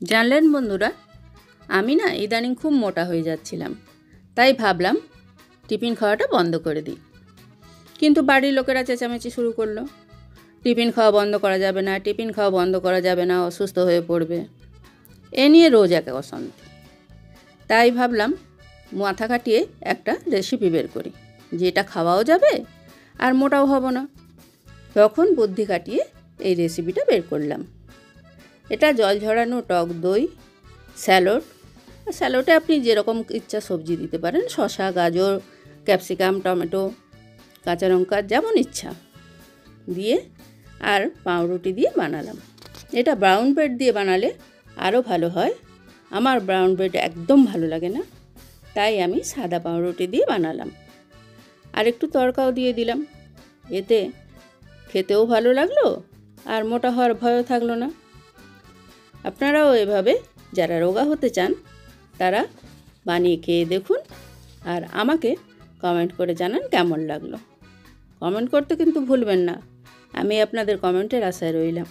জানলেন বন্ধুরা, আমি না ইদানিং খুব মোটা হয়ে যাচ্ছিলাম, তাই ভাবলাম টিফিন খাওয়াটা বন্ধ করে দিই। কিন্তু বাড়ির লোকেরা চেঁচামেচি শুরু করলো, টিফিন খাওয়া বন্ধ করা যাবে না, টিফিন খাওয়া বন্ধ করা যাবে না, অসুস্থ হয়ে পড়বে। এ নিয়ে রোজ এক অশান্তি। তাই ভাবলাম মাথা খাটিয়ে একটা রেসিপি বের করি, যেটা খাওয়াও যাবে আর মোটাও হব না। তখন বুদ্ধি কাটিয়ে এই রেসিপিটা বের করলাম। এটা জল ঝরানো টক দই, স্যালাডে আপনি যেরকম ইচ্ছা সবজি দিতে পারেন, শসা, গাজর, ক্যাপসিকাম, টমেটো, কাঁচা লঙ্কা, যেমন ইচ্ছা দিয়ে আর পাউরুটি দিয়ে বানালাম। এটা ব্রাউন ব্রেড দিয়ে বানালে আরও ভালো হয়। আমার ব্রাউন ব্রেড একদম ভালো লাগে না, তাই আমি সাদা পাউরুটি দিয়ে বানালাম। আর একটু তড়কাও দিয়ে দিলাম, এতে খেতেও ভালো লাগলো আর মোটা হওয়ার ভয়ও থাকলো না। আপনারাও এভাবে যারা রোগা হতে চান তারা বানিয়ে খেয়ে দেখুন, আর আমাকে কমেন্ট করে জানান কেমন লাগলো। কমেন্ট করতে কিন্তু ভুলবেন না, আমি আপনাদের কমেন্টের আশায় রইলাম।